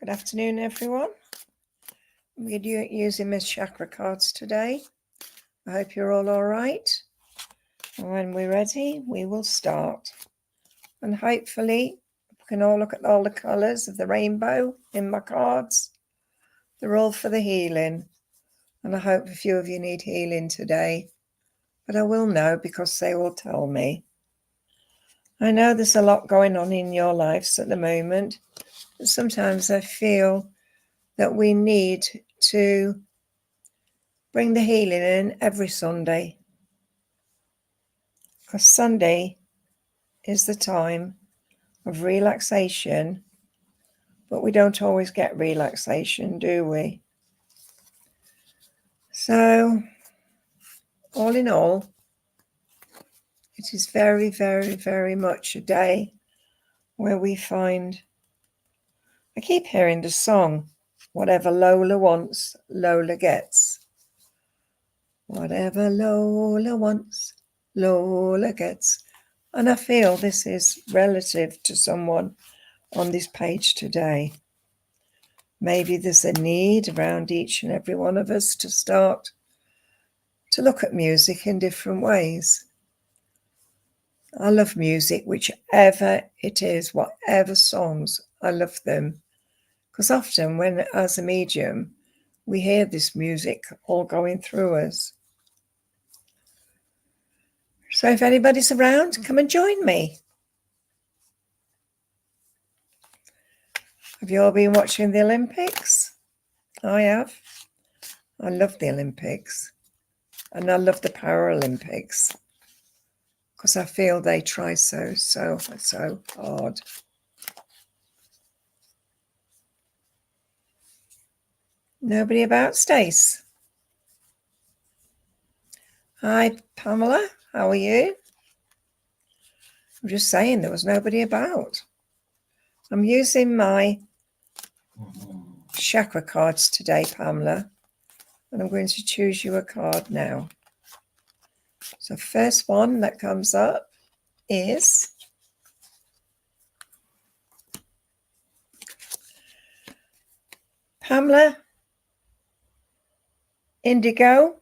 Good afternoon, everyone. I'm going to be using my chakra cards today. I hope you're all right. And when we're ready, we will start. And hopefully, we can all look at all the colours of the rainbow in my cards. They're all for the healing. And I hope a few of you need healing today. But I will know because they will tell me. I know there's a lot going on in your lives at the moment. But sometimes I feel that we need to bring the healing in every Sunday, because Sunday is the time of relaxation, but we don't always get relaxation, do we? So, all in all, it is very, very, very much a day where we find, I keep hearing the song, whatever Lola wants, Lola gets. Whatever Lola wants, Lola gets. And I feel this is relative to someone on this page today. Maybe there's a need around each and every one of us to start to look at music in different ways. I love music, whichever it is, whatever songs, I love them. Because often when, as a medium, we hear this music all going through us. So if anybody's around, come and join me. Have you all been watching the Olympics? I have. I love the Olympics. And I love the Paralympics. Because I feel they try so hard. Nobody about, Stace? Hi, Pamela. How are you? I'm just saying there was nobody about. I'm using my chakra cards today, Pamela. And I'm going to choose you a card now. So first one that comes up is Pamela, Indigo,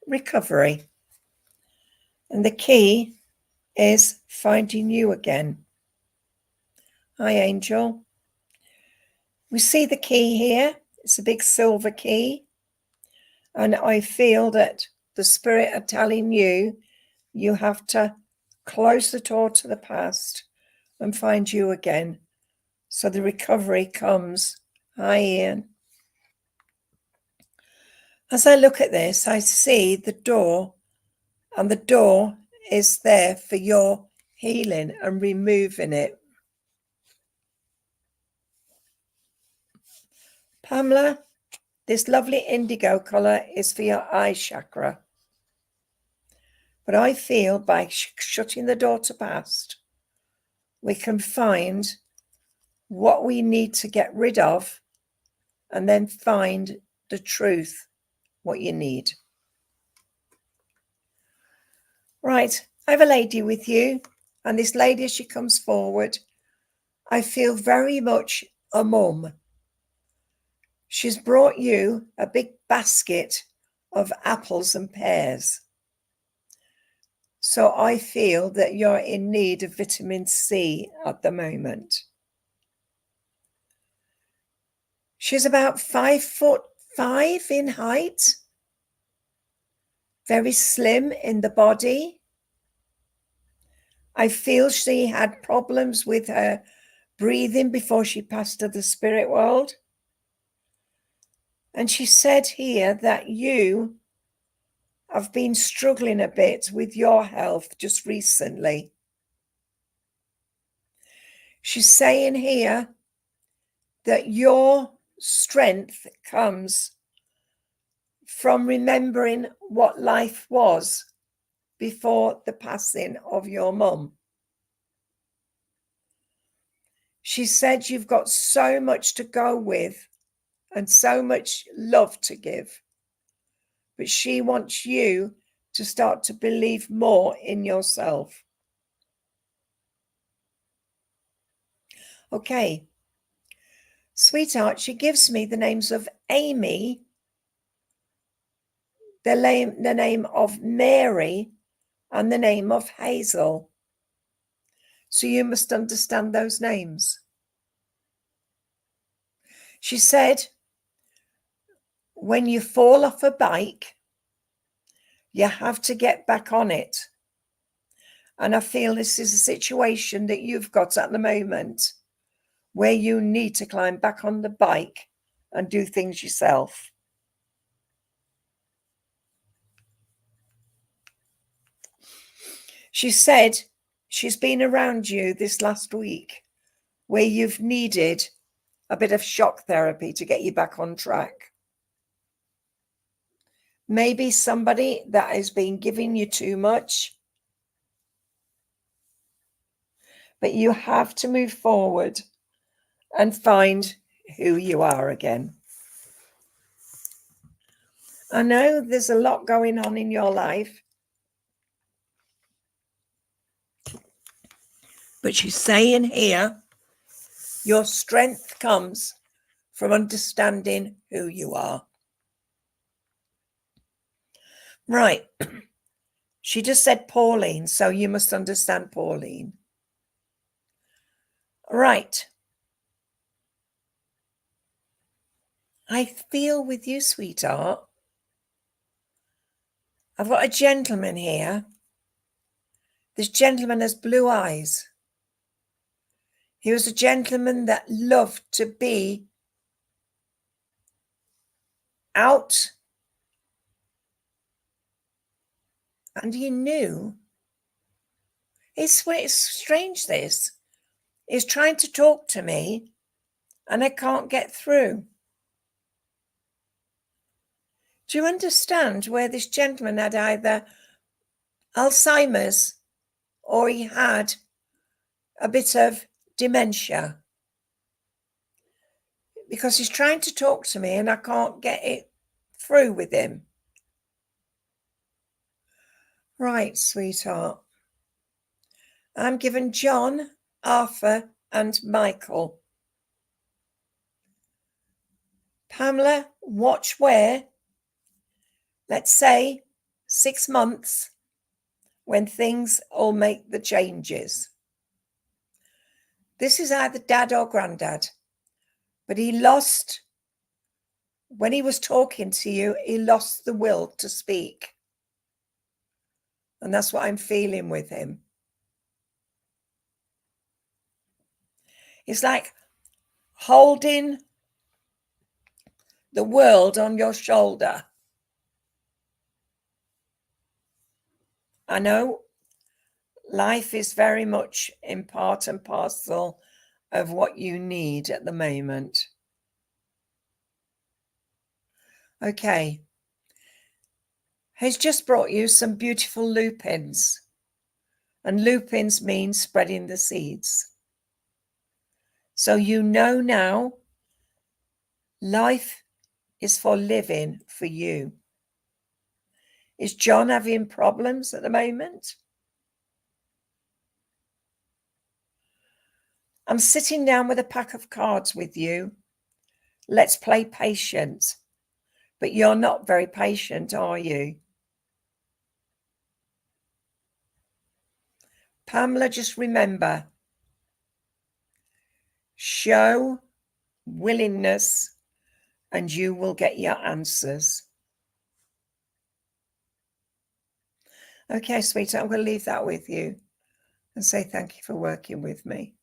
Recovery. And the key is finding you again. Hi, Angel. We see the key here. It's a big silver key. And I feel that the spirit are telling you, you have to close the door to the past and find you again. So the recovery comes. Hi, Ian. As I look at this, I see the door, and the door is there for your healing and removing it. Pamela, this lovely indigo colour is for your eye chakra. But I feel by shutting the door to past, we can find what we need to get rid of and then find the truth, what you need. Right, I have a lady with you, and this lady, as she comes forward, I feel very much a mum. She's brought you a big basket of apples and pears. So I feel that you're in need of vitamin C at the moment. She's about 5'5" in height, very slim in the body. I feel she had problems with her breathing before she passed to the spirit world. And she said here that you have been struggling a bit with your health just recently. She's saying here that your strength comes from remembering what life was before the passing of your mum. She said you've got so much to go with and so much love to give, but she wants you to start to believe more in yourself. Okay, Sweetheart, she gives me the names of Amy, the name of Mary, and the name of Hazel. So you must understand those names. She said, when you fall off a bike, you have to get back on it. And I feel this is a situation that you've got at the moment where you need to climb back on the bike and do things yourself. She said she's been around you this last week where you've needed a bit of shock therapy to get you back on track. Maybe somebody that has been giving you too much, but you have to move forward and find who you are again. I know there's a lot going on in your life, but she's saying here, your strength comes from understanding who you are. Right. She just said Pauline, so you must understand Pauline. Right. I feel with you, sweetheart. I've got a gentleman here. This gentleman has blue eyes. He was a gentleman that loved to be out. And he knew. It's strange, this. He's trying to talk to me and I can't get through. Do you understand where this gentleman had either Alzheimer's or he had a bit of dementia? Because he's trying to talk to me and I can't get it through with him. Right, sweetheart. I'm given John, Arthur, and Michael. Pamela, watch where, let's say 6 months, when things all make the changes. This is either dad or granddad, but he lost, when he was talking to you, he lost the will to speak. And that's what I'm feeling with him. It's like holding the world on your shoulder. I know life is very much in part and parcel of what you need at the moment. Okay. He's just brought you some beautiful lupins. And lupins mean spreading the seeds. So you know now, life is for living for you. Is John having problems at the moment? I'm sitting down with a pack of cards with you. Let's play patient. But you're not very patient, are you? Pamela, just remember, show willingness and you will get your answers. Okay, sweetheart, I'm going to leave that with you and say thank you for working with me.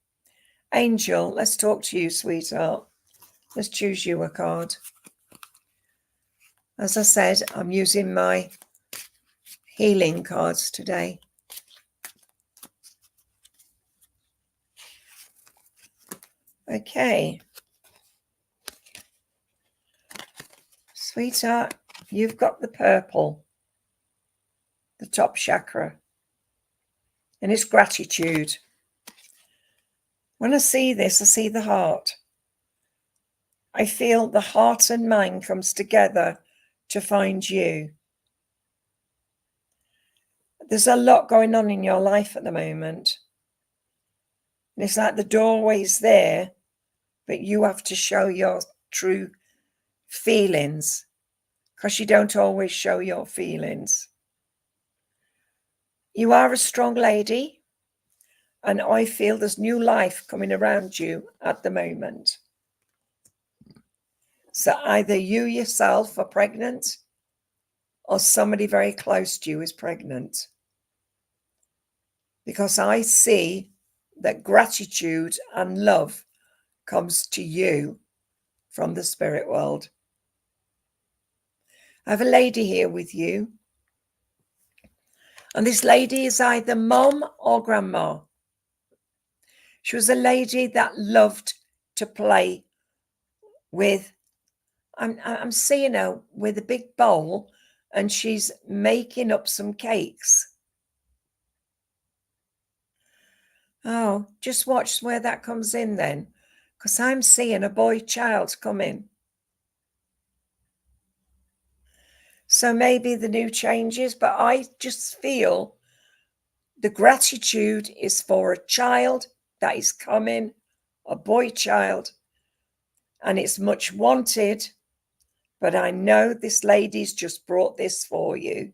Angel, let's talk to you, sweetheart. Let's choose you a card. As I said, I'm using my healing cards today. Okay. Sweetheart, you've got the purple, the top chakra, and it's gratitude. When I see this, I see the heart. I feel the heart and mind comes together to find you. There's a lot going on in your life at the moment. And it's like the doorway's there, but you have to show your true feelings, because you don't always show your feelings. You are a strong lady, and I feel there's new life coming around you at the moment. So either you yourself are pregnant, or somebody very close to you is pregnant. Because I see that gratitude and love comes to you from the spirit world. I have a lady here with you. And this lady is either mom or grandma. She was a lady that loved to play with, I'm seeing her with a big bowl, and she's making up some cakes. Oh, just watch where that comes in then, because I'm seeing a boy child come in. So maybe the new changes, but I just feel the gratitude is for a child that is coming, a boy child, and it's much wanted, but I know this lady's just brought this for you.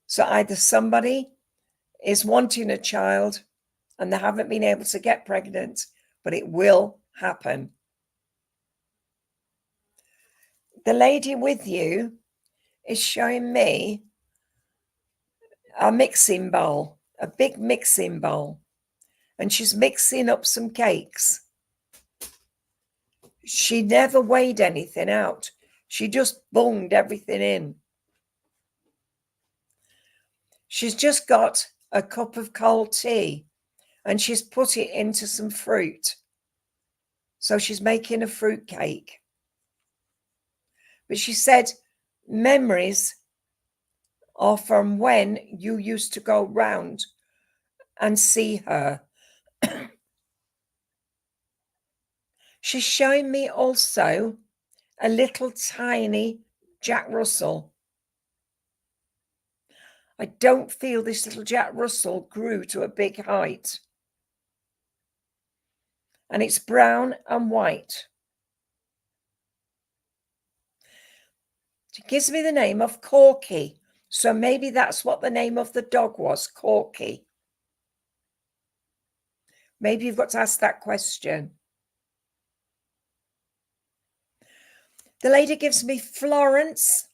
So either somebody is wanting a child and they haven't been able to get pregnant, but it will happen. The lady with you is showing me a mixing bowl, a big mixing bowl, and she's mixing up some cakes. She never weighed anything out. She just bunged everything in. She's just got a cup of cold tea and she's put it into some fruit. So she's making a fruit cake. But she said memories are from when you used to go round and see her. She's showing me also a little tiny Jack Russell. I don't feel this little Jack Russell grew to a big height. And it's brown and white. It gives me the name of Corky. So maybe that's what the name of the dog was, Corky. Maybe you've got to ask that question. The lady gives me Florence,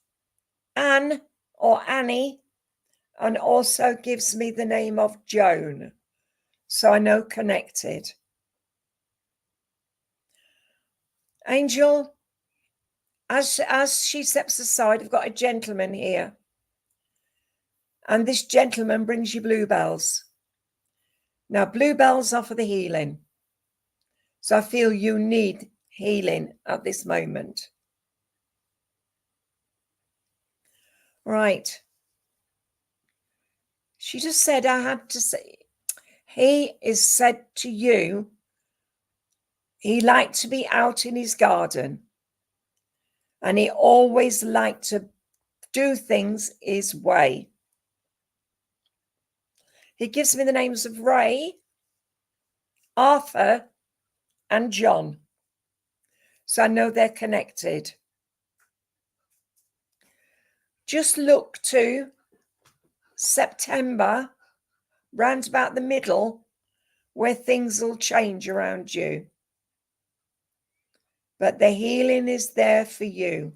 Anne or Annie, and also gives me the name of Joan. So I know connected. Angel, as she steps aside, I've got a gentleman here. And this gentleman brings you bluebells. Now, bluebells are for the healing. So I feel you need healing at this moment. Right. She just said I had to say, he is said to you, he liked to be out in his garden. And he always liked to do things his way. He gives me the names of Ray, Arthur, and John. So I know they're connected. Just look to September, round about the middle, where things will change around you. But the healing is there for you.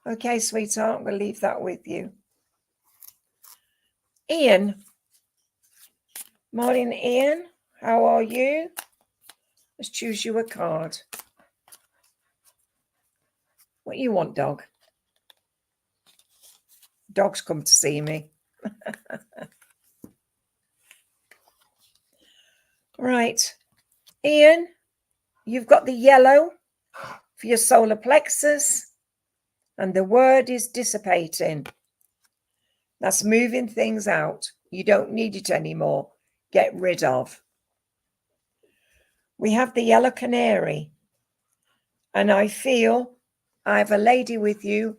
Okay, sweetheart, we'll leave that with you. Ian. Morning, Ian. How are you? Let's choose you a card. What you want, dog? Dog's come to see me. Right. Ian, you've got the yellow for your solar plexus, and the word is dissipating. That's moving things out. You don't need it anymore. Get rid of. We have the yellow canary, and I feel I have a lady with you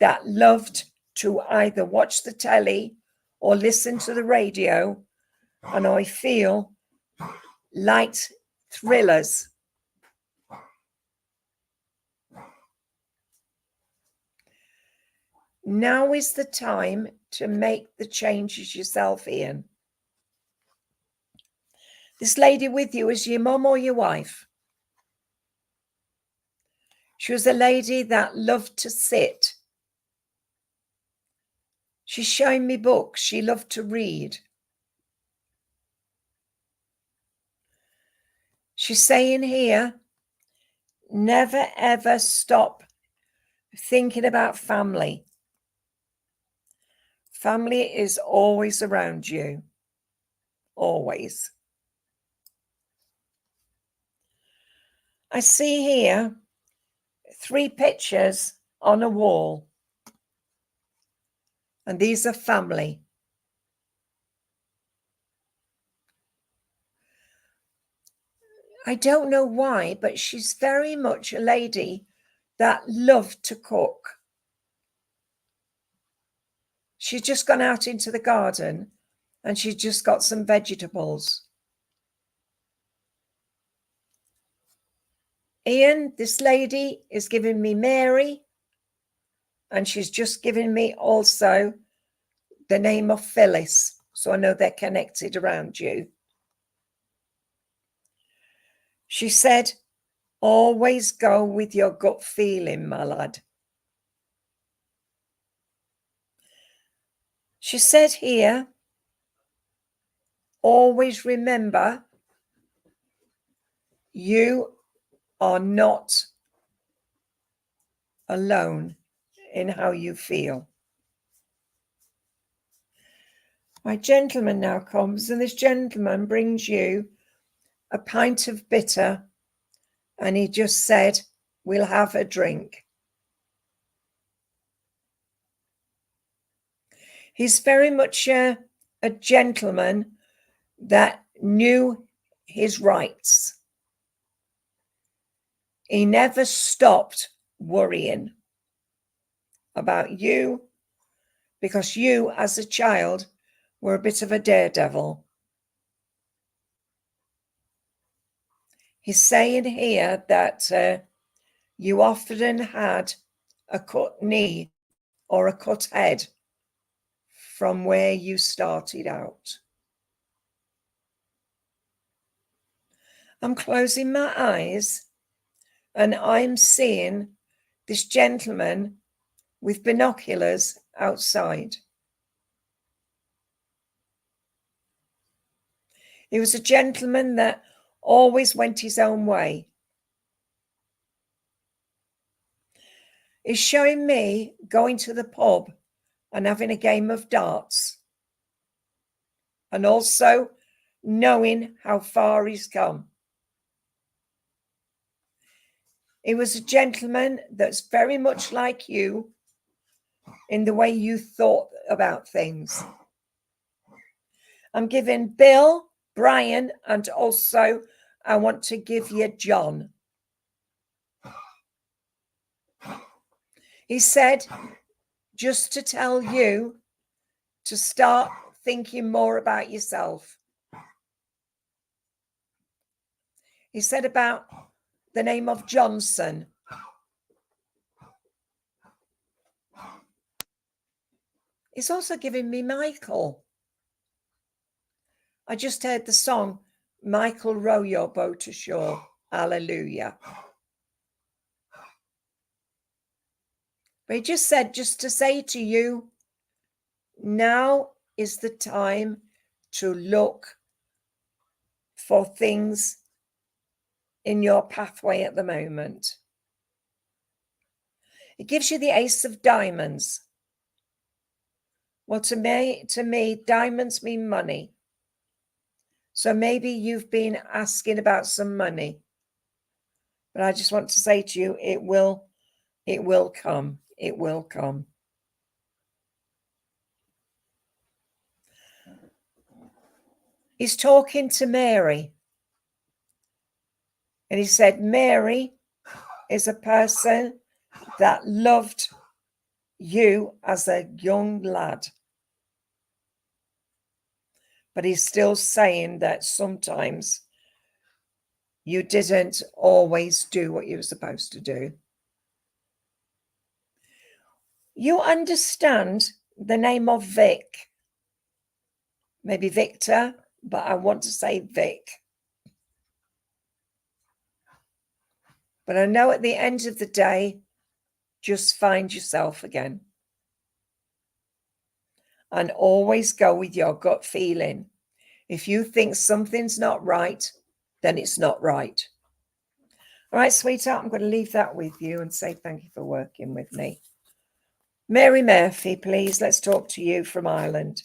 that loved to either watch the telly or listen to the radio, and I feel light thrillers. Now is the time to make the changes yourself, Ian. This lady with you, is your mum or your wife? She was a lady that loved to sit. She's showing me books. She loved to read. She's saying here, never ever stop thinking about family. Family is always around you. Always. I see here 3 pictures on a wall. And these are family. I don't know why, but she's very much a lady that loved to cook. She's just gone out into the garden and she's just got some vegetables. Ian, this lady is giving me Mary, and she's just giving me also the name of Phyllis. So I know they're connected around you. She said, always go with your gut feeling, my lad. She said here, always remember you are not alone in how you feel. My gentleman now comes, and this gentleman brings you a pint of bitter, and he just said, we'll have a drink. He's very much a gentleman that knew his rights. He never stopped worrying about you, because you, as a child, were a bit of a daredevil. He's saying here that you often had a cut knee or a cut head from where you started out. I'm closing my eyes and I'm seeing this gentleman with binoculars outside. He was a gentleman that always went his own way. He's showing me going to the pub and having a game of darts, and also knowing how far he's come. He was a gentleman that's very much like you in the way you thought about things. I'm giving Bill, Brian, and also I want to give you John. He said, just to tell you to start thinking more about yourself. He said about the name of Johnson. He's also giving me Michael. I just heard the song, Michael, row your boat to shore. Hallelujah. But he just said, just to say to you, now is the time to look for things in your pathway at the moment. It gives you the Ace of Diamonds. Well, to me, diamonds mean money. So maybe you've been asking about some money. But I just want to say to you, it will come. It will come. He's talking to Mary. And he said, Mary is a person that loved you as a young lad. But he's still saying that sometimes you didn't always do what you were supposed to do. You understand the name of Vic. Maybe Victor, but I want to say Vic. But I know at the end of the day, just find yourself again. And always go with your gut feeling. If you think something's not right, then it's not right. All right, sweetheart, I'm going to leave that with you and say thank you for working with me. Mary Murphy, please, let's talk to you from Ireland.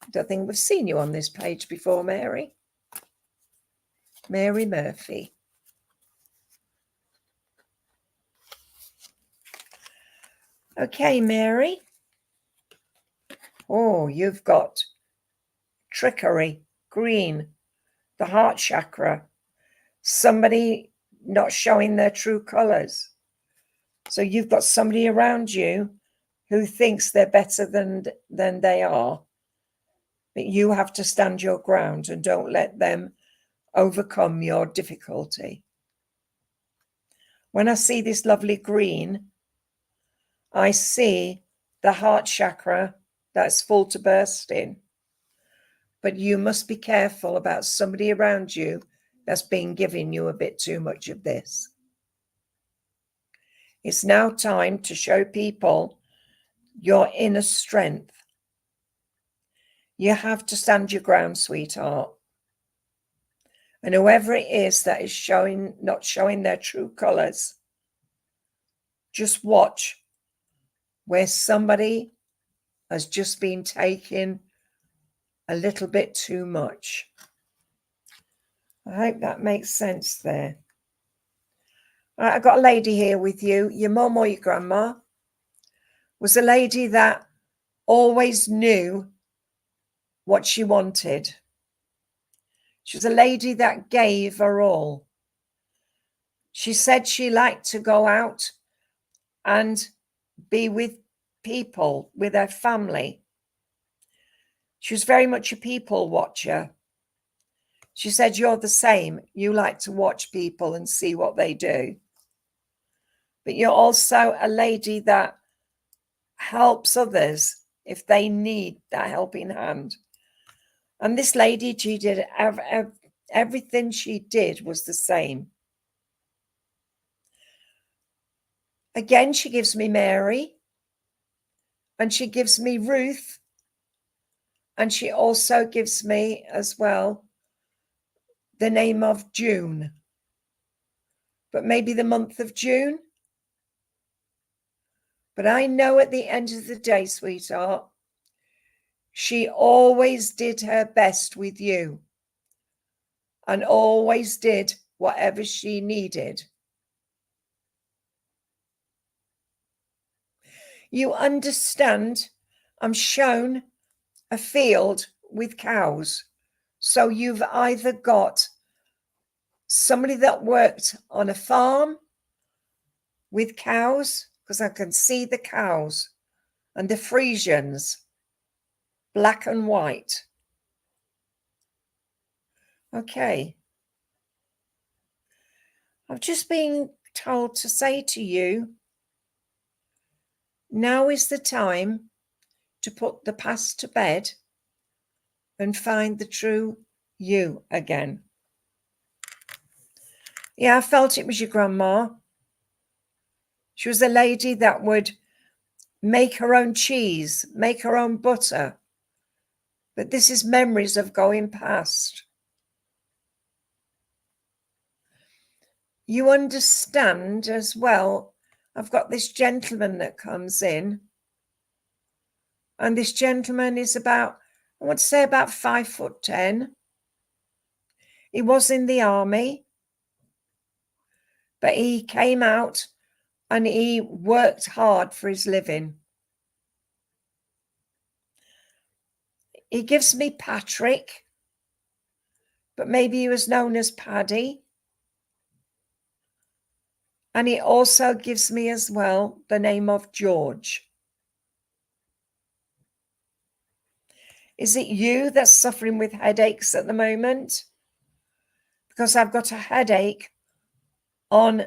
I don't think we've seen you on this page before, Mary. Mary Murphy. Okay, Mary. Oh, you've got trickery, green, the heart chakra, somebody not showing their true colors. So you've got somebody around you who thinks they're better than they are. But you have to stand your ground and don't let them overcome your difficulty. When I see this lovely green, I see the heart chakra that's full to bursting. But you must be careful about somebody around you that's been giving you a bit too much of this. It's now time to show people your inner strength. You have to stand your ground, sweetheart. And whoever it is that is not showing their true colors, just watch where somebody has just been taking a little bit too much. I hope that makes sense there. All right, I've got a lady here with you. Your mum or your grandma was a lady that always knew what she wanted. She was a lady that gave her all. She said she liked to go out and be with people, with her family. She was very much a people watcher. She said, you're the same. You like to watch people and see what they do. But you're also a lady that helps others if they need that helping hand. And this lady, she did everything she did was the same. Again, she gives me Mary, and she gives me Ruth, and she also gives me as well the name of June, but maybe the month of June. But I know at the end of the day, sweetheart, she always did her best with you and always did whatever she needed. You understand, I'm shown a field with cows. So you've either got somebody that worked on a farm with cows, because I can see the cows and the Frisians, black and white. Okay. I've just been told to say to you, now is the time to put the past to bed and find the true you again. Yeah, I felt it was your grandma. She was a lady that would make her own cheese, make her own butter. But this is memories of going past. You understand as well, I've got this gentleman that comes in. And this gentleman is about, I want to say about 5'10". He was in the army, but he came out and he worked hard for his living. He gives me Patrick, but maybe he was known as Paddy. And he also gives me as well the name of George. Is it you that's suffering with headaches at the moment? because I've got a headache on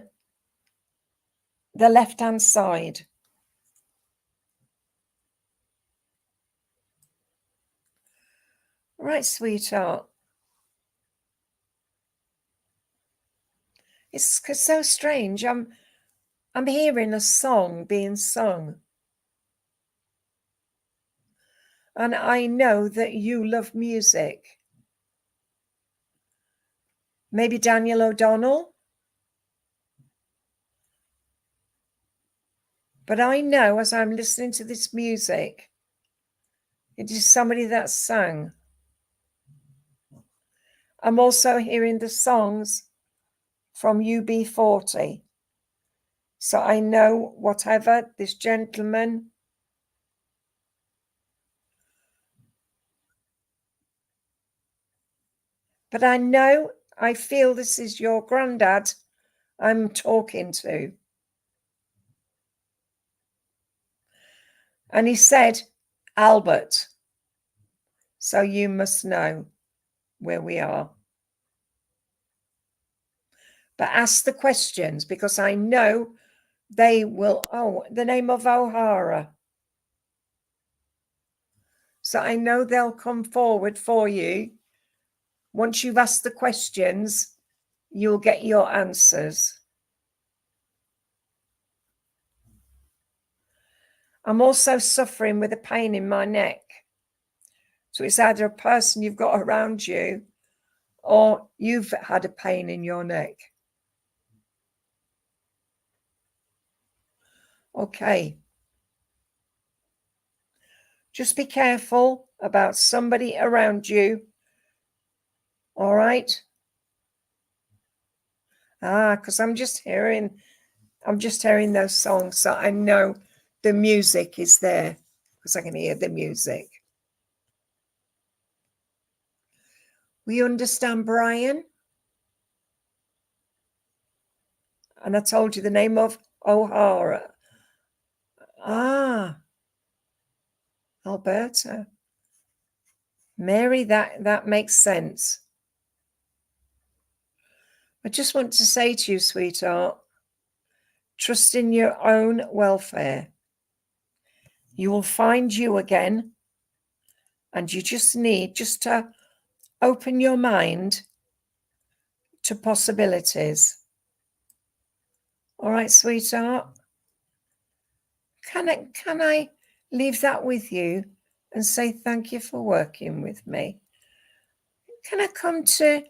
the left-hand side. Right, sweetheart. It's so strange. I'm hearing a song being sung. And I know that you love music. Maybe Daniel O'Donnell? But I know as I'm listening to this music, it is somebody that sang. I'm also hearing the songs from UB40. So I know whatever this gentleman, but I feel this is your granddad I'm talking to. And he said, Albert. So you must know where we are. But ask the questions because I know they will. Oh, the name of O'Hara. So I know they'll come forward for you. Once you've asked the questions, you'll get your answers. I'm also suffering with a pain in my neck. So it's either a person you've got around you or you've had a pain in your neck. Okay. Just be careful about somebody around you. All right? Because I'm just hearing those songs. So I know the music is there because I can hear the music. We understand, Brian? And I told you the name of O'Hara. Alberta. Mary, that makes sense. I just want to say to you, sweetheart, trust in your own welfare. You will find you again, and you just need to open your mind to possibilities. All right, sweetheart? Can I leave that with you and say thank you for working with me? Can I come to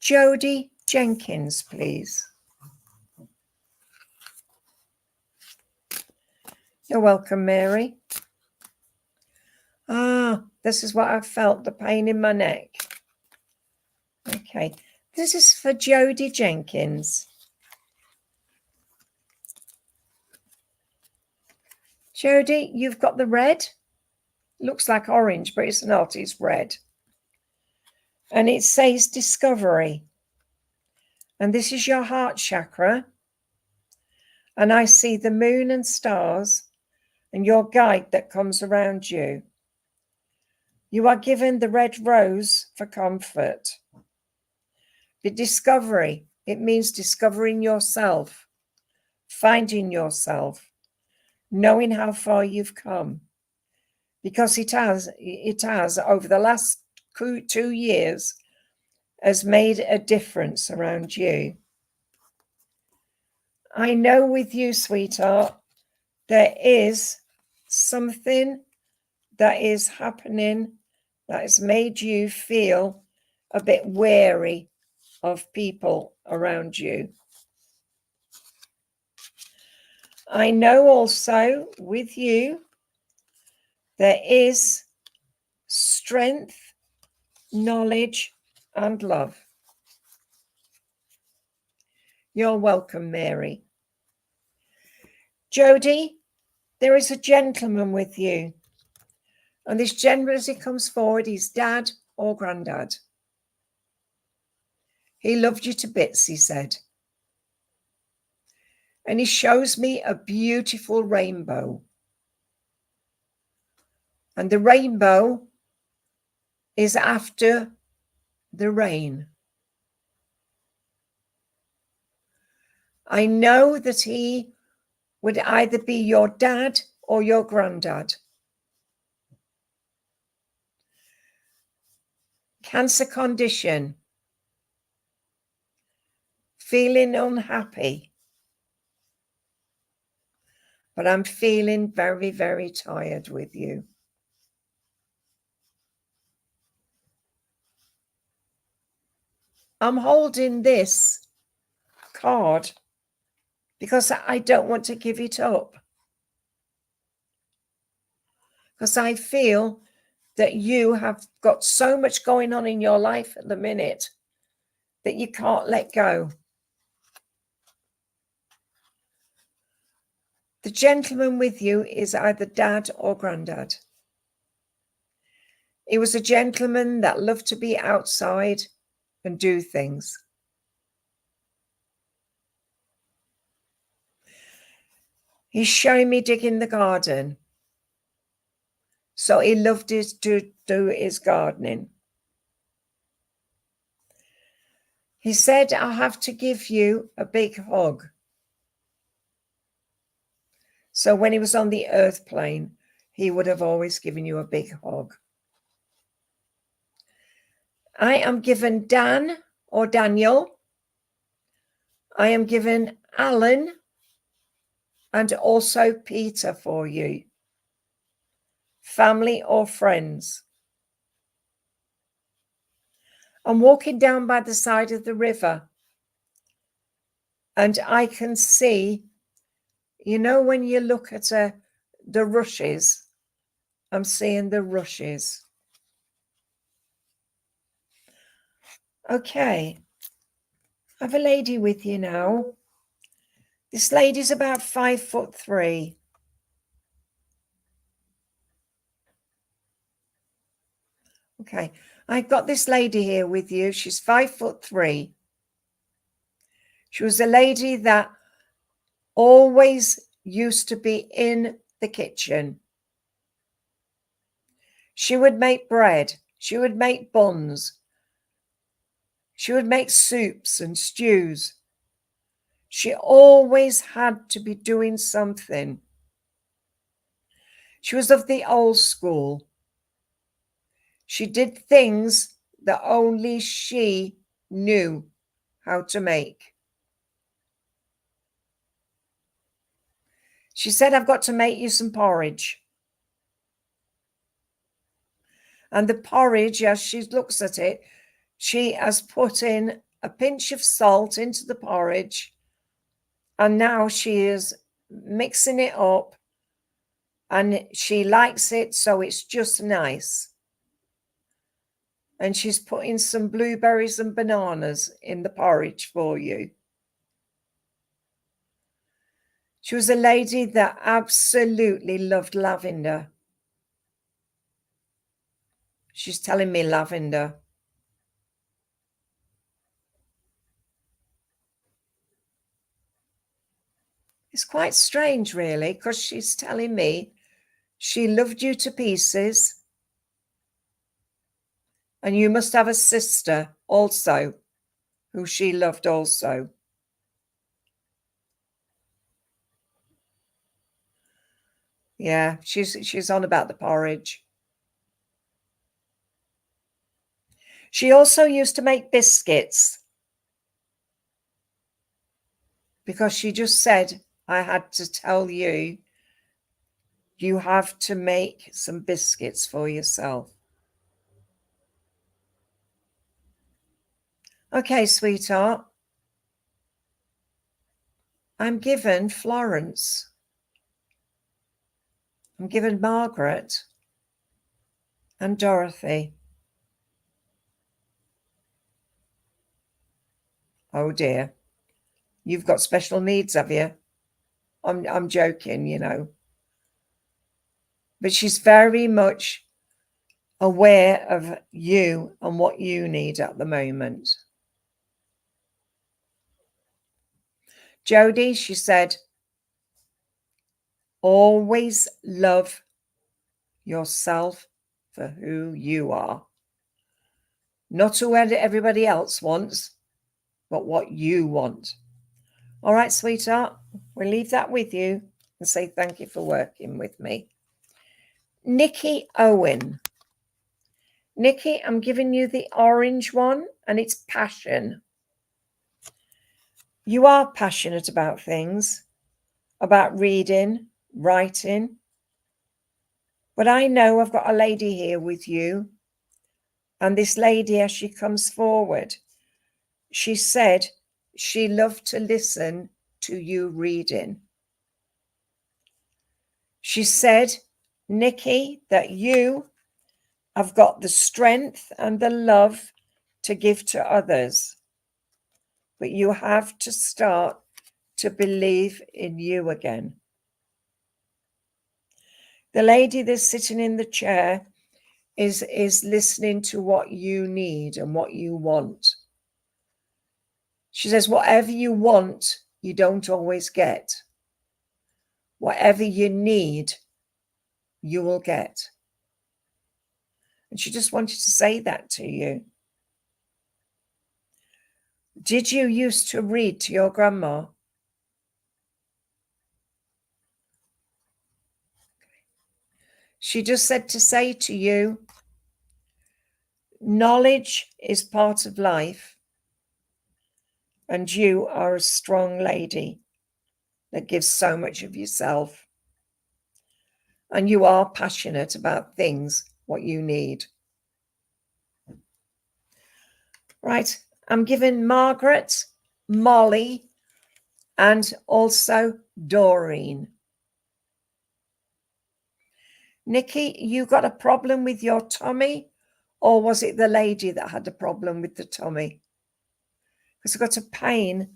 Jody Jenkins, please? You're welcome, Mary. This is what I felt, the pain in my neck. Okay, this is for Jody Jenkins. Jody, you've got the red. Looks like orange, but it's not, it's red. And it says discovery. And this is your heart chakra. And I see the moon and stars and your guide that comes around you. You are given the red rose for comfort. The discovery, it means discovering yourself, finding yourself, knowing how far you've come. Because it has over the last 2 years, has made a difference around you. I know with you, sweetheart, there is something that is happening that has made you feel a bit wary of people around you. I know also with you, there is strength, knowledge, and love. You're welcome, Mary. Jody, there is a gentleman with you. And this gentleman, as he comes forward, he's dad or granddad. He loved you to bits, he said. And he shows me a beautiful rainbow. And the rainbow is after the rain. I know that he would either be your dad or your granddad. Cancer condition. Feeling unhappy. But I'm feeling very, very tired with you. I'm holding this card because I don't want to give it up. Because I feel that you have got so much going on in your life at the minute that you can't let go. The gentleman with you is either dad or granddad. He was a gentleman that loved to be outside and do things. He's showing me digging the garden. So he loved to do his gardening. He said, I'll have to give you a big hug. So when he was on the earth plane, he would have always given you a big hug. I am given Dan or Daniel. I am given Alan and also Peter for you. Family or friends. I'm walking down by the side of the river and I can see, you know, when you look at the rushes, I'm seeing the rushes. Okay, I have a lady with you now. This lady's about 5'3". Okay, I've got this lady here with you. She's 5'3". She was a lady that always used to be in the kitchen. She would make bread. She would make buns. She would make soups and stews. She always had to be doing something. She was of the old school. She did things that only she knew how to make. She said, I've got to make you some porridge. And the porridge, as she looks at it, she has put in a pinch of salt into the porridge. And now she is mixing it up. And she likes it, so it's just nice. And she's putting some blueberries and bananas in the porridge for you. She was a lady that absolutely loved lavender. She's telling me lavender. It's quite strange, really, because she's telling me she loved you to pieces. And you must have a sister also, who she loved also. Yeah, she's on about the porridge. She also used to make biscuits because she just said, I had to tell you, you have to make some biscuits for yourself. Okay, sweetheart. I'm given Florence. I'm given Margaret and Dorothy. Oh dear. You've got special needs, have you? I'm joking, you know. But she's very much aware of you and what you need at the moment. Jody, she said, always love yourself for who you are. Not what everybody else wants, but what you want. All right, sweetheart, we'll leave that with you and say thank you for working with me. Nikki Owen. Nikki, I'm giving you the orange one, and it's passion. You are passionate about things, about reading, writing. But I know I've got a lady here with you. And this lady, as she comes forward, she said she loved to listen to you reading. She said, Nikki, that you have got the strength and the love to give to others. But you have to start to believe in you again. The lady that's sitting in the chair is listening to what you need and what you want. She says, whatever you want, you don't always get. Whatever you need, you will get. And she just wanted to say that to you. Did you used to read to your grandma? She just said to say to you, knowledge is part of life, and you are a strong lady that gives so much of yourself, and you are passionate about things, what you need. Right, I'm giving Margaret, Molly, and also Doreen. Nikki, you got a problem with your tummy, or was it the lady that had a problem with the tummy? Because I got a pain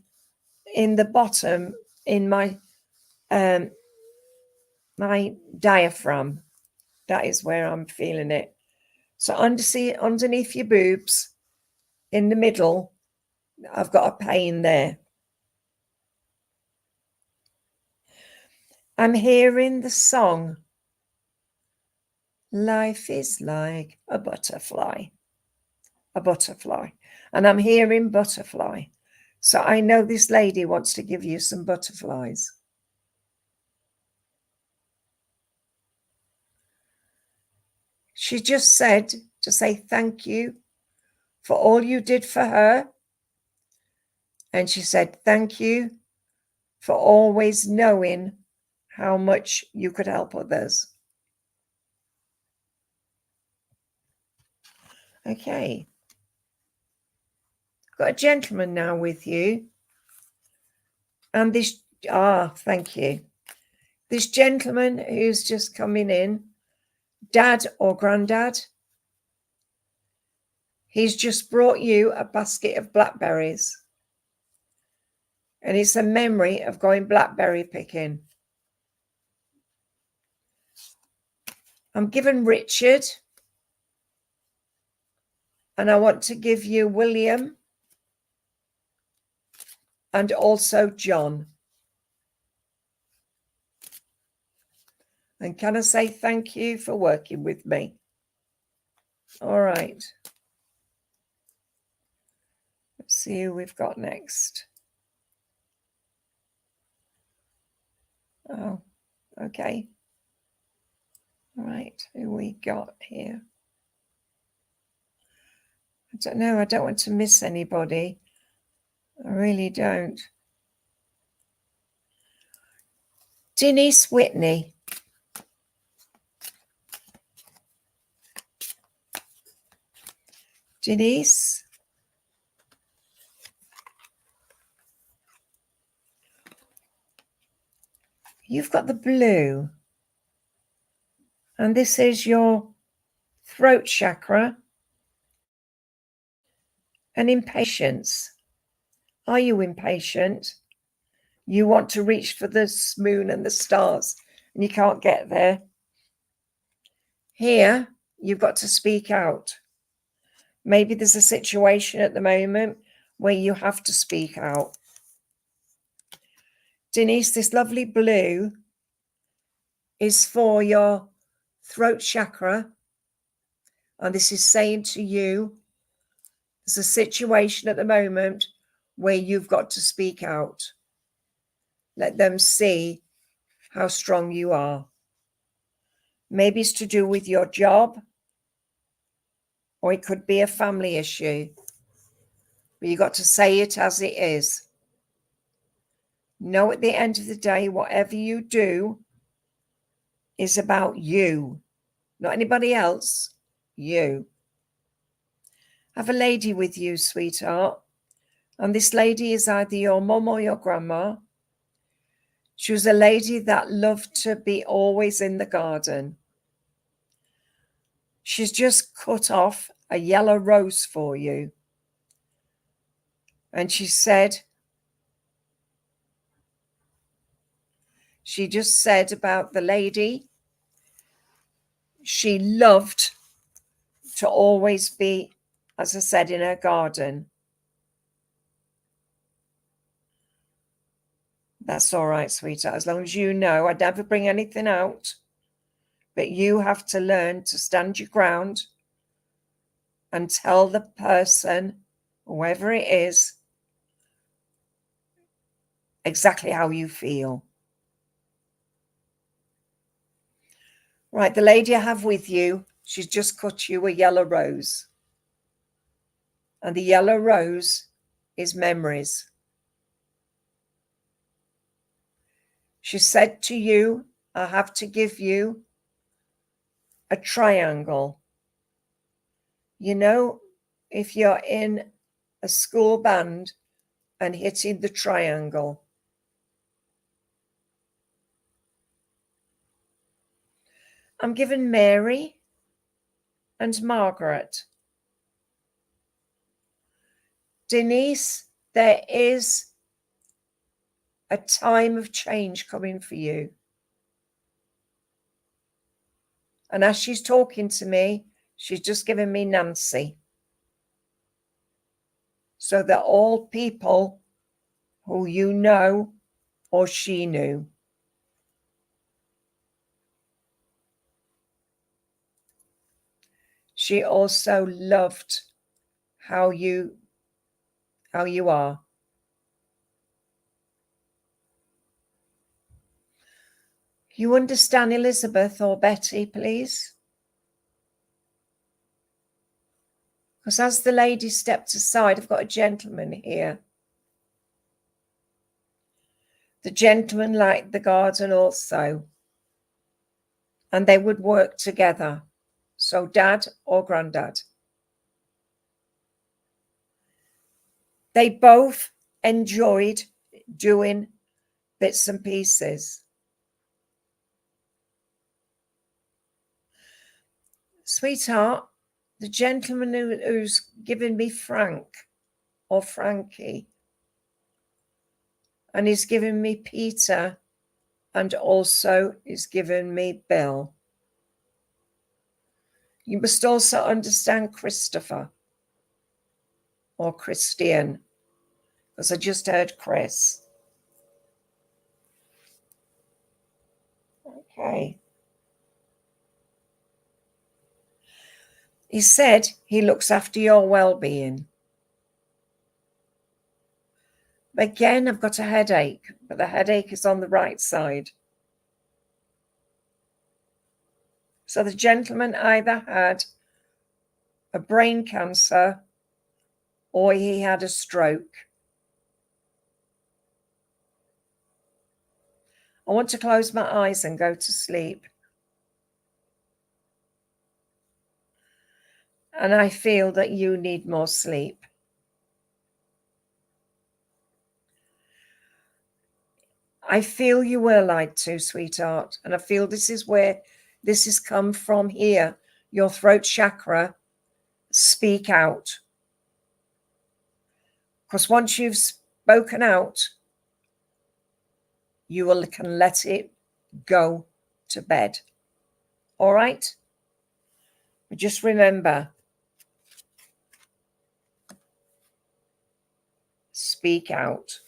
in the bottom in my my diaphragm. That is where I'm feeling it. So underneath your boobs, in the middle, I've got a pain there. I'm hearing the song, life is like a butterfly. A butterfly. And I'm hearing butterfly. So I know this lady wants to give you some butterflies. She just said to say thank you for all you did for her. And she said thank you for always knowing how much you could help others. Okay. Got a gentleman now with you. And this, thank you. This gentleman who's just coming in, dad or granddad, he's just brought you a basket of blackberries. And it's a memory of going blackberry picking. I'm given Richard. And I want to give you William. And also John. And can I say thank you for working with me? All right. Let's see who we've got next. Oh, okay. All right, who we got here? I don't know. I don't want to miss anybody. I really don't. Denise Whitney. Denise. You've got the blue. And this is your throat chakra. And impatience. Are you impatient? You want to reach for the moon and the stars and you can't get there. Here, you've got to speak out. Maybe there's a situation at the moment where you have to speak out. Denise, this lovely blue is for your throat chakra. And this is saying to you, there's a situation at the moment where you've got to speak out. Let them see how strong you are. Maybe it's to do with your job, or it could be a family issue. But you've got to say it as it is. Know at the end of the day, whatever you do is about you, not anybody else, you. Have a lady with you, sweetheart. And this lady is either your mum or your grandma. She was a lady that loved to be always in the garden. She's just cut off a yellow rose for you. And she just said about the lady, she loved to always be, as I said, in her garden. That's all right, sweetheart, as long as you know I'd never bring anything out. But you have to learn to stand your ground and tell the person, whoever it is, exactly how you feel. Right, the lady I have with you, she's just cut you a yellow rose. And the yellow rose is memories. She said to you, I have to give you a triangle. You know, if you're in a school band and hitting the triangle. I'm given Mary and Margaret. Denise, there is a time of change coming for you. And as she's talking to me, she's just given me Nancy. So they're all people who you know or she knew. She also loved how you are. You understand Elizabeth or Betty, please? Because as the lady stepped aside, I've got a gentleman here. The gentleman liked the garden also. And they would work together. So dad or granddad. They both enjoyed doing bits and pieces. Sweetheart, the gentleman who's given me Frank or Frankie, and he's given me Peter, and also he's given me Bill. You must also understand Christopher or Christian, because I just heard Chris. Okay. He said he looks after your well-being. Again, I've got a headache, but the headache is on the right side. So the gentleman either had a brain cancer or he had a stroke. I want to close my eyes and go to sleep. And I feel that you need more sleep. I feel you were lied to, sweetheart. And I feel this is where this has come from here. Your throat chakra. Speak out. Because once you've spoken out, you can let it go to bed. All right? But just remember, speak out.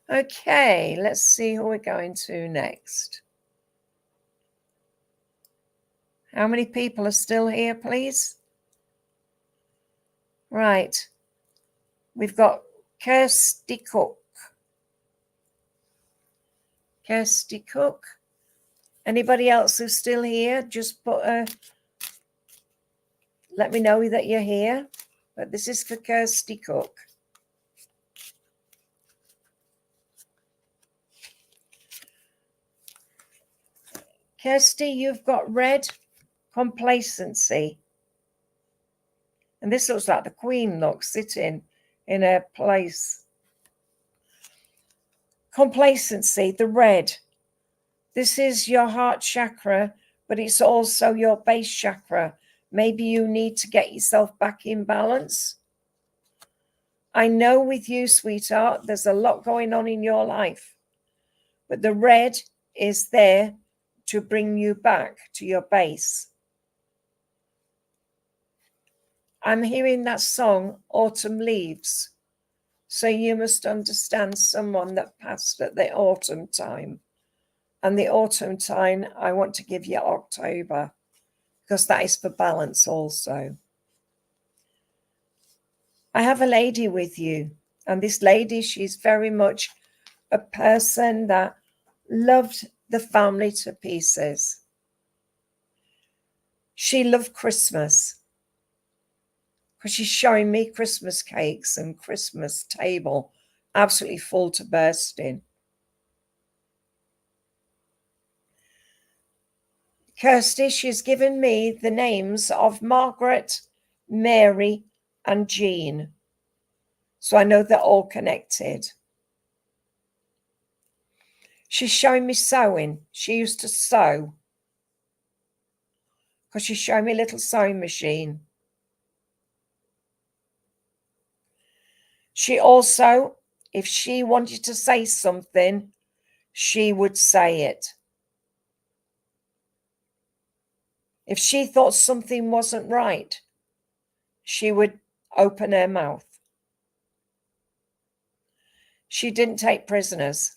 Okay, let's see who we're going to next. How many people are still here, please? Right. We've got Kirsty Cook. Kirsty Cook. Anybody else who's still here, just let me know that you're here. But this is for Kirsty Cook. Kirsty, you've got red complacency. And this looks like the Queen, look, sitting in her place. Complacency, the red. This is your heart chakra, but it's also your base chakra. Maybe you need to get yourself back in balance. I know with you, sweetheart, there's a lot going on in your life, but the red is there to bring you back to your base. I'm hearing that song, Autumn Leaves. So you must understand someone that passed at the autumn time. And the autumn time, I want to give you October, because that is for balance also. I have a lady with you, and this lady, she's very much a person that loved the family to pieces. She loved Christmas, because she's showing me Christmas cakes and Christmas table, absolutely full to bursting. Kirsty, she's given me the names of Margaret, Mary, and Jean. So I know they're all connected. She's showing me sewing. She used to sew, because she's showing me a little sewing machine. She also, if she wanted to say something, she would say it. If she thought something wasn't right, she would open her mouth. She didn't take prisoners.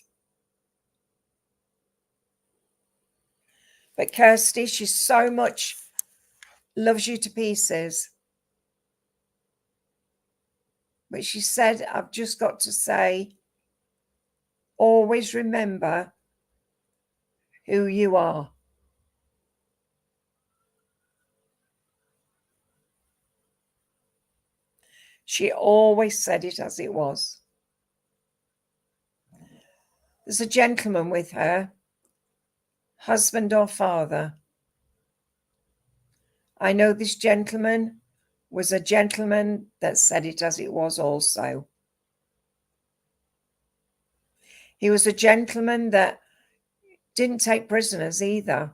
But Kirsty, she so much loves you to pieces. But she said, I've just got to say, always remember who you are. She always said it as it was. There's a gentleman with her, husband or father. I know this gentleman was a gentleman that said it as it was also. He was a gentleman that didn't take prisoners either.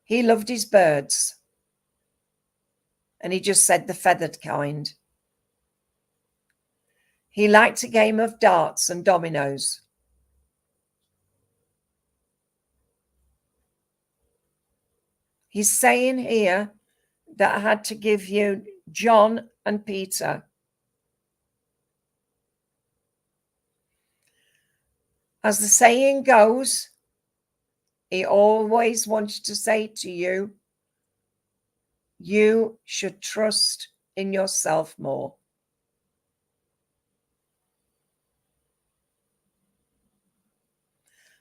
He loved his birds. And he just said the feathered kind. He liked a game of darts and dominoes. He's saying here that I had to give you John and Peter. As the saying goes, he always wanted to say to you, you should trust in yourself more.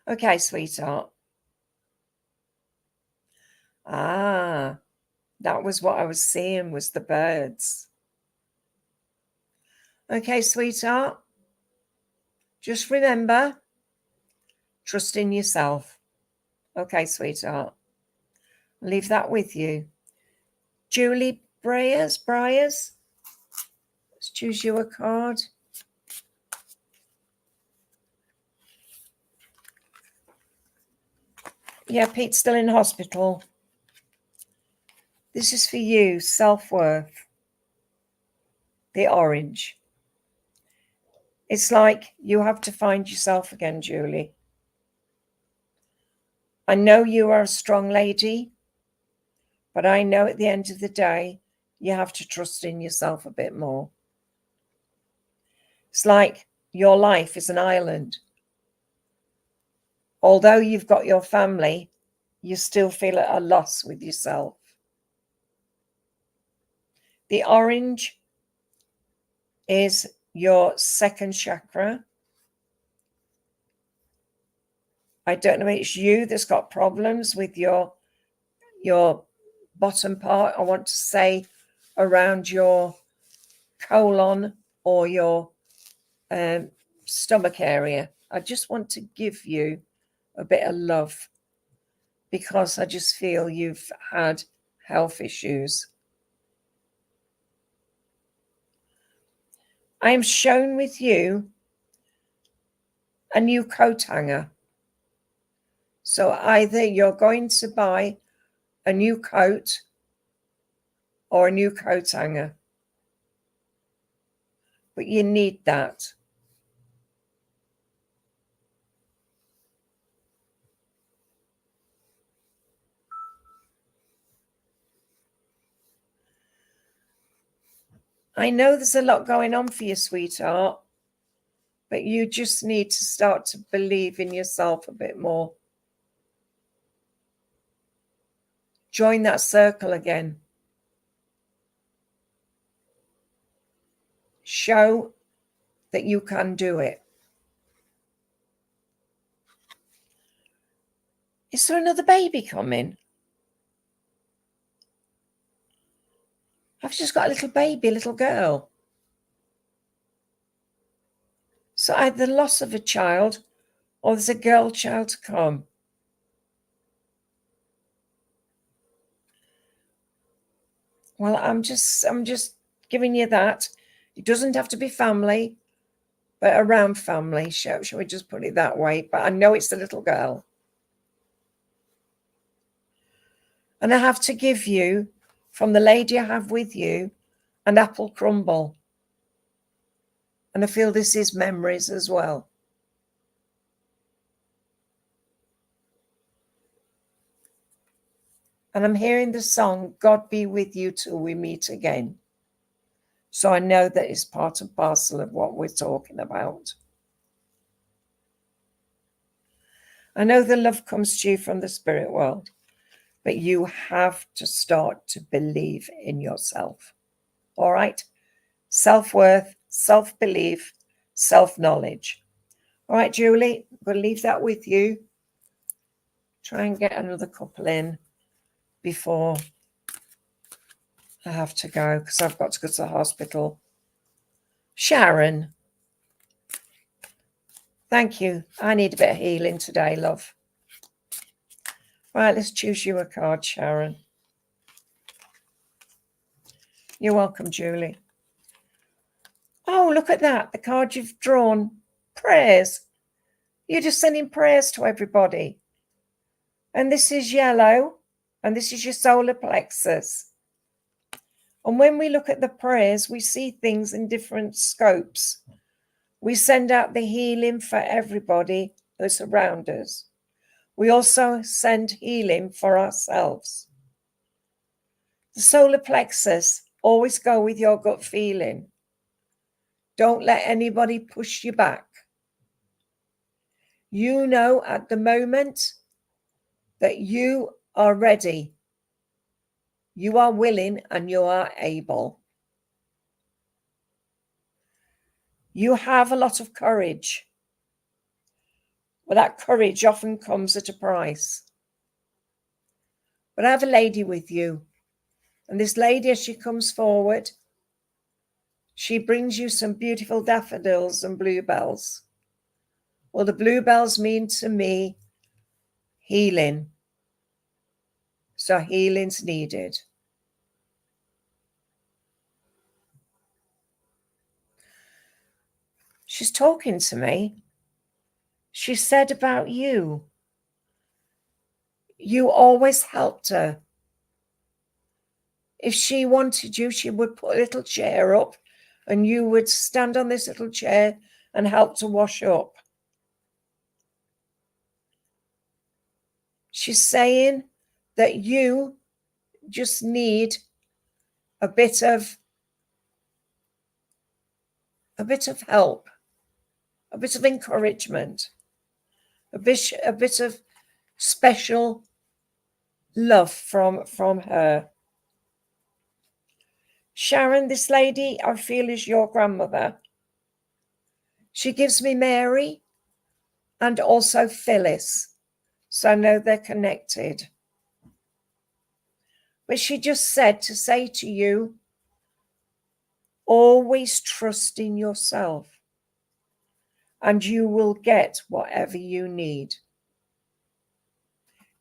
Okay, sweetheart. Ah, that was what I was seeing, was the birds. Okay, sweetheart. Just remember, trust in yourself. Okay, sweetheart. I'll leave that with you. Julie Briers. Let's choose you a card. Yeah, Pete's still in hospital. This is for you, self-worth. The orange. It's like you have to find yourself again, Julie. I know you are a strong lady, but I know at the end of the day, you have to trust in yourself a bit more. It's like your life is an island. Although you've got your family, you still feel at a loss with yourself. The orange is your second chakra. I don't know if it's you that's got problems with your bottom part. I want to say around your colon or your stomach area. I just want to give you a bit of love because I just feel you've had health issues. I am shown with you a new coat hanger. So either you're going to buy a new coat or a new coat hanger. But you need that. I know there's a lot going on for you, sweetheart, but you just need to start to believe in yourself a bit more. Join that circle again. Show that you can do it. Is there another baby coming? I've just got a little baby, a little girl. So either the loss of a child or there's a girl child to come. Well, I'm just giving you that. It doesn't have to be family, but around family. Shall we just put it that way? But I know it's the little girl. And I have to give you, from the lady I have with you, an apple crumble. And I feel this is memories as well. And I'm hearing the song, God Be With You Till We Meet Again. So I know that it's part and parcel of what we're talking about. I know the love comes to you from the spirit world, but you have to start to believe in yourself. All right? Self-worth, self-belief, self-knowledge. All right, Julie, I'm going to leave that with you. Try and get another couple in before I have to go because I've got to go to the hospital. Sharon, thank you. I need a bit of healing today, love. Right, let's choose you a card, Sharon. You're welcome, Julie. Oh, look at that. The card you've drawn. Prayers. You're just sending prayers to everybody. And this is yellow. And this is your solar plexus. And when we look at the prayers, we see things in different scopes. We send out the healing for everybody that's around us. We also send healing for ourselves. The solar plexus, always go with your gut feeling. Don't let anybody push you back. You know at the moment that you are ready. You are willing and you are able. You have a lot of courage. But that courage often comes at a price. But I have a lady with you. And this lady, as she comes forward, she brings you some beautiful daffodils and bluebells. Well, the bluebells mean to me healing. So healing's needed. She's talking to me. She said about you. You always helped her. If she wanted you, she would put a little chair up and you would stand on this little chair and help to wash up. She's saying that you just need a bit of help, a bit of encouragement, a bit of special love from her. Sharon, this lady I feel is your grandmother. She gives me Mary and also Phyllis. So I know they're connected. But she just said to say to you, always trust in yourself and you will get whatever you need.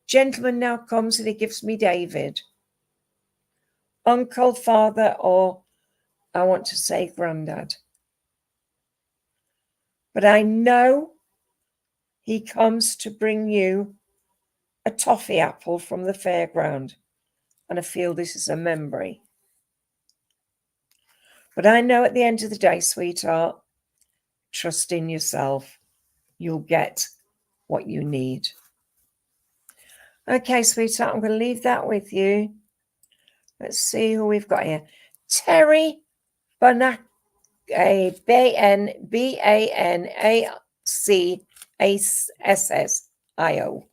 Gentleman now comes and he gives me David. Uncle, father, or I want to say granddad. But I know he comes to bring you a toffee apple from the fairground. And I feel this is a memory. But I know at the end of the day, sweetheart, trust in yourself. You'll get what you need. Okay, sweetheart, I'm going to leave that with you. Let's see who we've got here. Terry Banaccio. Banacassio.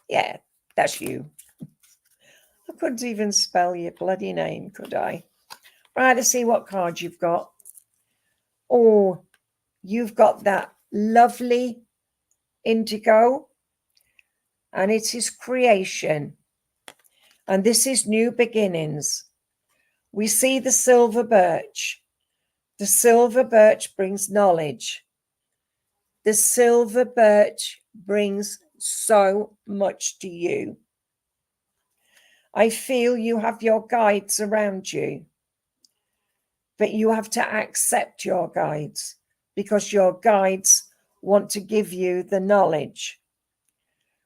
Yeah, that's you. I couldn't even spell your bloody name, could I? Right, let's see what card you've got. Oh, you've got that lovely indigo, and it is creation. And this is new beginnings. We see the silver birch. The silver birch brings knowledge. The silver birch brings so much to you. I feel you have your guides around you, but you have to accept your guides because your guides want to give you the knowledge.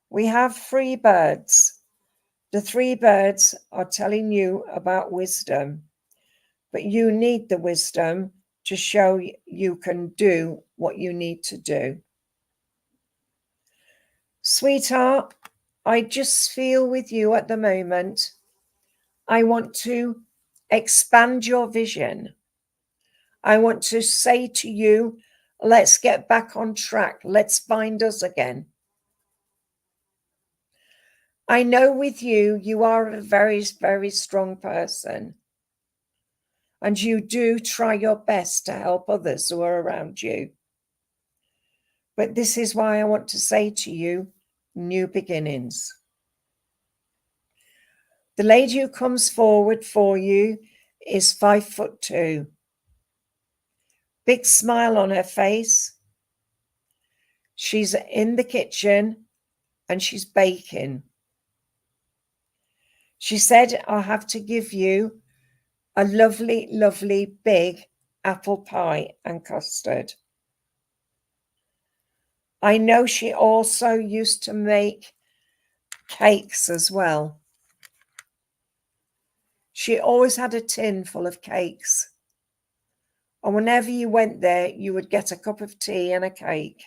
We have 3 birds. The 3 birds are telling you about wisdom, but you need the wisdom to show you can do what you need to do. Sweetheart, I just feel with you at the moment, I want to expand your vision. I want to say to you, let's get back on track. Let's find us again. I know with you, you are a very, very strong person. And you do try your best to help others who are around you. But this is why I want to say to you, new beginnings. The lady who comes forward for you is 5'2". Big smile on her face. She's in the kitchen and she's baking. She said, I'll have to give you a lovely, lovely big apple pie and custard. I know she also used to make cakes as well. She always had a tin full of cakes. And whenever you went there, you would get a cup of tea and a cake.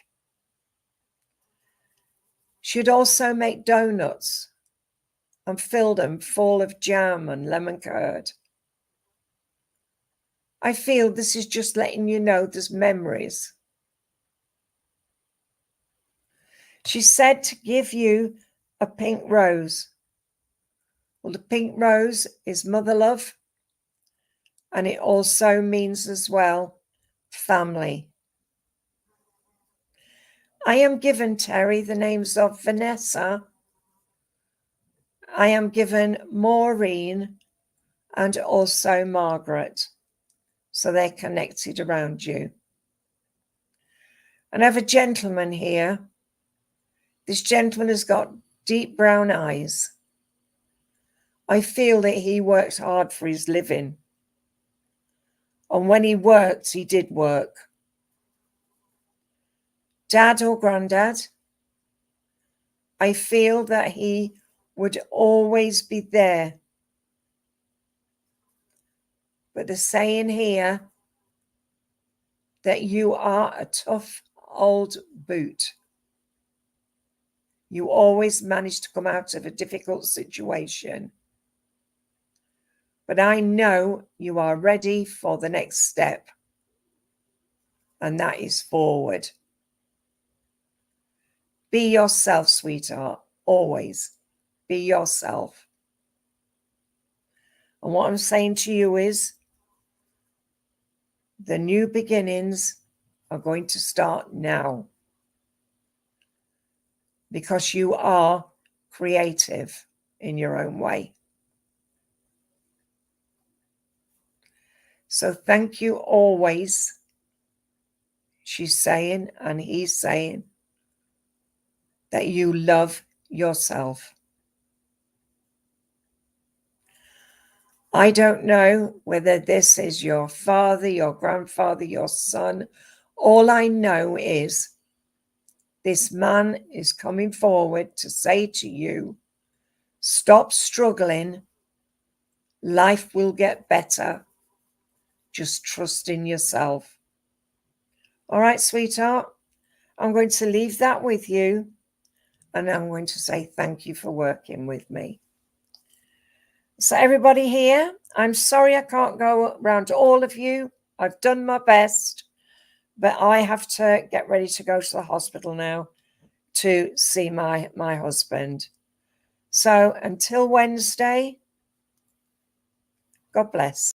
She'd also make donuts and fill them full of jam and lemon curd. I feel this is just letting you know there's memories. She said to give you a pink rose. Well, the pink rose is mother love, and it also means as well family. I am given, Terry, the names of Vanessa. I am given Maureen and also Margaret. So they're connected around you. And I have a gentleman here. This gentleman has got deep brown eyes. I feel that he worked hard for his living. And when he worked, he did work. Dad or granddad, I feel that he would always be there. But the saying here that you are a tough old boot. You always manage to come out of a difficult situation. But I know you are ready for the next step. And that is forward. Be yourself, sweetheart. Always be yourself. And what I'm saying to you is the new beginnings are going to start now. because you are creative in your own way. So thank you always, she's saying, and he's saying, that you love yourself. I don't know whether this is your father, your grandfather, your son. All I know is this man is coming forward to say to you, stop struggling. Life will get better. Just trust in yourself. All right, sweetheart, I'm going to leave that with you, and I'm going to say thank you for working with me. So everybody here, I'm sorry I can't go around to all of you. I've done my best, but I have to get ready to go to the hospital now to see my husband. So until Wednesday, God bless.